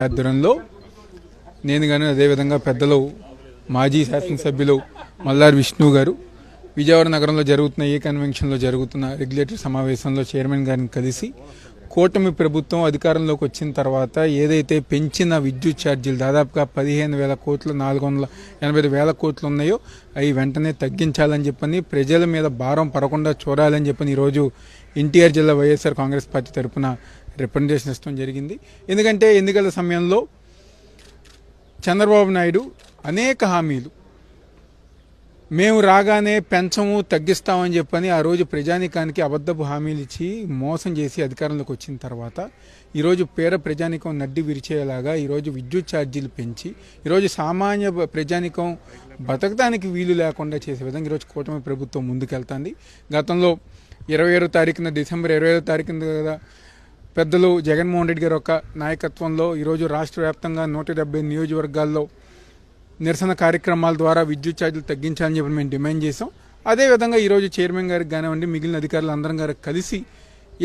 ఆధ్వర్యంలో నేను కానీ అదేవిధంగా పెద్దలు మాజీ శాసనసభ్యులు మల్లారి విష్ణు గారు విజయవాడ నగరంలో జరుగుతున్న ఏ కన్వెన్షన్లో జరుగుతున్న రెగ్యులేటరీ సమావేశంలో చైర్మన్ గారిని కలిసి కూటమి ప్రభుత్వం అధికారంలోకి వచ్చిన తర్వాత ఏదైతే పెంచిన విద్యుత్ ఛార్జీలు దాదాపుగా 15,000 కోట్లు 485,000 కోట్లు ఉన్నాయో అవి వెంటనే తగ్గించాలని చెప్పని ప్రజల మీద భారం పడకుండా చూడాలని చెప్పని ఈరోజు ఎన్టీఆర్ జిల్లా వైఎస్ఆర్ కాంగ్రెస్ పార్టీ తరఫున రిప్రజెంటేషన్ ఇవ్వడం జరిగింది. ఎందుకంటే ఎన్నికల సమయంలో చంద్రబాబు నాయుడు అనేక హామీలు మేము రాగానే పెంచము తగ్గిస్తామని చెప్పని ఆ రోజు ప్రజానీకానికి అబద్ధపు హామీలు ఇచ్చి మోసం చేసి అధికారంలోకి వచ్చిన తర్వాత ఈరోజు పేద ప్రజానీకం నడ్డి విరిచేలాగా ఈరోజు విద్యుత్ ఛార్జీలు పెంచి ఈరోజు సామాన్య ప్రజానీకం బతకడానికి వీలు లేకుండా చేసే విధంగా ఈరోజు కూటమి ప్రభుత్వం ముందుకెళ్తుంది. గతంలో 27వ తారీఖున డిసెంబర్ 25వ తారీఖున కదా పెద్దలు జగన్మోహన్ రెడ్డి గారి యొక్క నాయకత్వంలో ఈరోజు రాష్ట్ర వ్యాప్తంగా 170 నియోజకవర్గాల్లో నిరసన కార్యక్రమాల ద్వారా విద్యుత్ ఛార్జీలు తగ్గించాలని చెప్పి మేము డిమాండ్ చేసాం. అదేవిధంగా ఈరోజు చైర్మన్ గారికి కానివ్వండి మిగిలిన అధికారులు అందరం గారికి కలిసి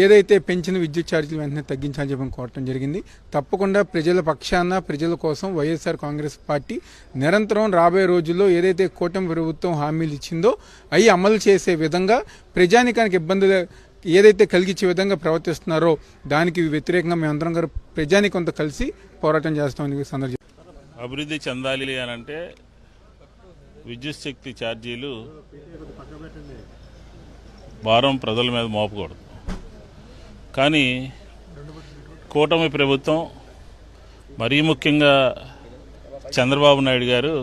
ఏదైతే పెంచిన విద్యుత్ ఛార్జీలు వెంటనే తగ్గించాలని చెప్పి కోరటం జరిగింది. తప్పకుండా ప్రజల పక్షాన ప్రజల కోసం వైఎస్ఆర్ కాంగ్రెస్ పార్టీ నిరంతరం రాబోయే రోజుల్లో ఏదైతే కూటమి ప్రభుత్వం హామీలు ఇచ్చిందో అవి అమలు చేసే విధంగా ప్రజానికానికి ఇబ్బందులు ఏదైతే కలిగించే విధంగా ప్రవర్తిస్తున్నారో దానికి వ్యతిరేకంగా మేమందరం గారు ప్రజానికంతో కలిసి పోరాటం చేస్తామని సందర్భం. అభివృద్ధి చెందాలి అని అంటే విద్యుత్ శక్తి ఛార్జీలు భారం ప్రజల మీద మోపకూడదు. కానీ కూటమి ప్రభుత్వం మరీ ముఖ్యంగా చంద్రబాబు నాయుడు గారు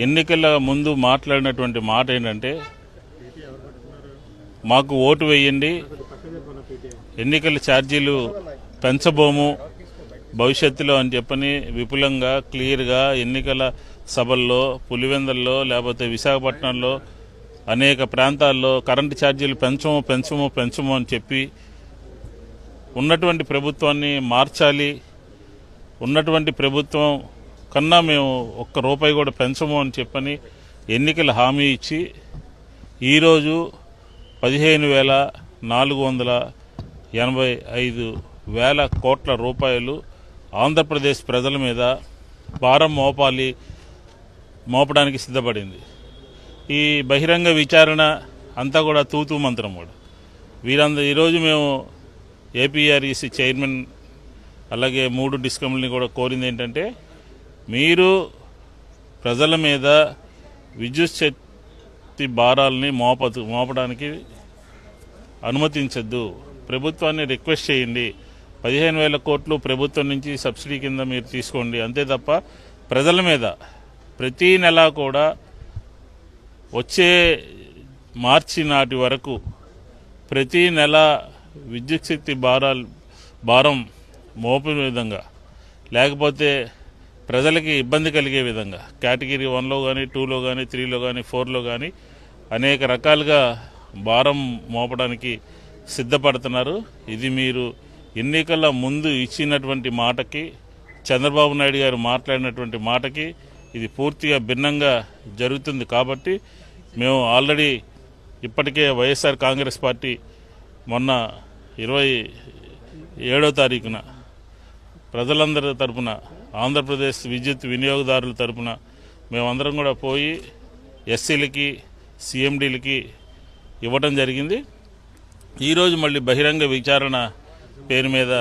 ఎన్నికల ముందు మాట్లాడినటువంటి మాట ఏంటంటే మాకు ఓటు వేయండి, ఎన్నికల ఛార్జీలు పెంచబోము భవిష్యత్తులో అని చెప్పని విపులంగా క్లియర్గా ఎన్నికల సభల్లో పులివెందల్లో లేకపోతే విశాఖపట్నంలో అనేక ప్రాంతాల్లో కరెంటు ఛార్జీలు పెంచము అని చెప్పి ఉన్నటువంటి ప్రభుత్వాన్ని మార్చాలి, ఉన్నటువంటి ప్రభుత్వం కన్నా మేము ఒక్క రూపాయి కూడా పెంచము అని చెప్పని ఎన్నికల హామీ ఇచ్చి ఈరోజు 15,485,000 కోట్ల రూపాయలు ఆంధ్రప్రదేశ్ ప్రజల మీద భారం మోపడానికి సిద్ధపడింది. ఈ బహిరంగ విచారణ అంతా కూడా తూతూ మంత్రం కూడా ఈరోజు మేము ఏపీఆర్ఈసీ చైర్మన్ అలాగే 3 డిస్కంలని కూడా కోరింది ఏంటంటే మీరు ప్రజల మీద విద్యుత్ శక్తి భారాలని మోపడానికి అనుమతించద్దు, ప్రభుత్వాన్ని రిక్వెస్ట్ చేయండి. 15,000 కోట్లు ప్రభుత్వం నుంచి సబ్సిడీ కింద మీరు తీసుకోండి, అంతే తప్ప ప్రజల మీద ప్రతి నెల కూడా వచ్చే మార్చి నాటి వరకు ప్రతి నెల విద్యుత్ శక్తి భారం మోపే విధంగా లేకపోతే ప్రజలకి ఇబ్బంది కలిగే విధంగా కేటగిరీ 1లో కానీ 2లో కానీ 3లో కానీ 4లో కానీ అనేక రకాలుగా భారం మోపడానికి సిద్ధపడుతున్నారు. ఇది మీరు ఎన్నికల ముందు ఇచ్చినటువంటి మాటకి చంద్రబాబు నాయుడు గారు మాట్లాడినటువంటి మాటకి ఇది పూర్తిగా భిన్నంగా జరుగుతుంది. కాబట్టి మేము ఆల్రెడీ ఇప్పటికే వైఎస్ఆర్ కాంగ్రెస్ పార్టీ మొన్న 27వ తారీఖున ప్రజలందరి తరపున ఆంధ్రప్రదేశ్ విద్యుత్ వినియోగదారుల తరపున మేమందరం కూడా పోయి ఎస్సీలకి సిఎండీలకి ఇవ్వటం జరిగింది. ఈరోజు మళ్ళీ బహిరంగ విచారణ పేరు మీద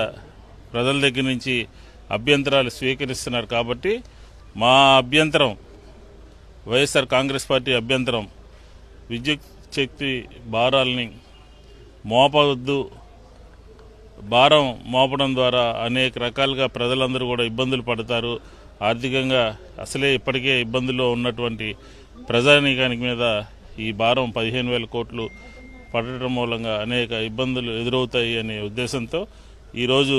ప్రజల దగ్గర నుంచి అభ్యంతరాలు స్వీకరిస్తున్నారు. కాబట్టి మా అభ్యంతరం, వైఎస్ఆర్ కాంగ్రెస్ పార్టీ అభ్యంతరం, విద్యుత్ శక్తి భారాలని మోపవద్దు. భారం మోపడం ద్వారా అనేక రకాలుగా ప్రజలందరూ కూడా ఇబ్బందులు పడతారు. ఆర్థికంగా అసలే ఇప్పటికే ఇబ్బందుల్లో ఉన్నటువంటి ప్రజానీకానికి మీద ఈ భారం 15,000 కోట్లు పడటం మూలంగా అనేక ఇబ్బందులు ఎదురవుతాయి అనే ఉద్దేశంతో ఈరోజు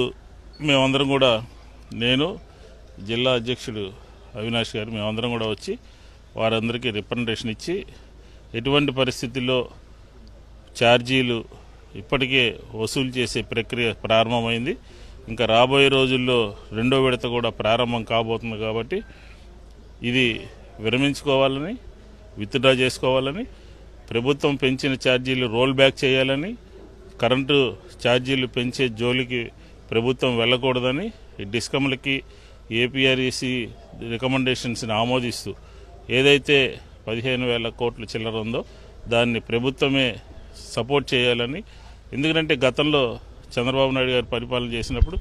మేమందరం కూడా, నేను జిల్లా అధ్యక్షుడు అవినాష్ గారు, మేమందరం కూడా వచ్చి వారందరికీ రిప్రజెంటేషన్ ఇచ్చి ఎటువంటి పరిస్థితుల్లో ఛార్జీలు ఇప్పటికే వసూలు చేసే ప్రక్రియ ప్రారంభమైంది. ఇంకా రాబోయే రోజుల్లో 2వ విడత కూడా ప్రారంభం కాబోతుంది. కాబట్టి ఇది విరమించుకోవాలని, విత్డ్రా చేసుకోవాలని, ప్రభుత్వం పెంచిన ఛార్జీలు రోల్ బ్యాక్ చేయాలని, కరెంటు ఛార్జీలు పెంచే జోలికి ప్రభుత్వం వెళ్ళకూడదని ఈ డిస్కమ్లకి ఏపీఆర్ఈసి రికమెండేషన్స్ని ఆమోదిస్తూ ఏదైతే 15,000 కోట్ల చిల్లర ఉందో దాన్ని ప్రభుత్వమే సపోర్ట్ చేయాలని. ఎందుకంటే గతంలో చంద్రబాబు నాయుడు గారు పరిపాలన చేసినప్పుడు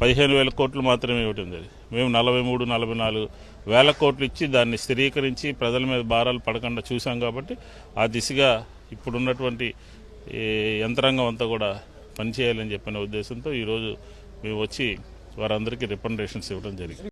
15,000 కోట్లు మాత్రమే ఇవ్వటం జరిగింది. మేము 43-44,000 కోట్లు ఇచ్చి దాన్ని స్థిరీకరించి ప్రజల మీద భారాలు పడకుండా చూసాం. కాబట్టి ఆ దిశగా ఇప్పుడున్నటువంటి యంత్రాంగం అంతా కూడా పనిచేయాలని చెప్పిన ఉద్దేశంతో ఈరోజు మేము వచ్చి వారందరికీ రికమెండేషన్స్ ఇవ్వడం జరిగింది.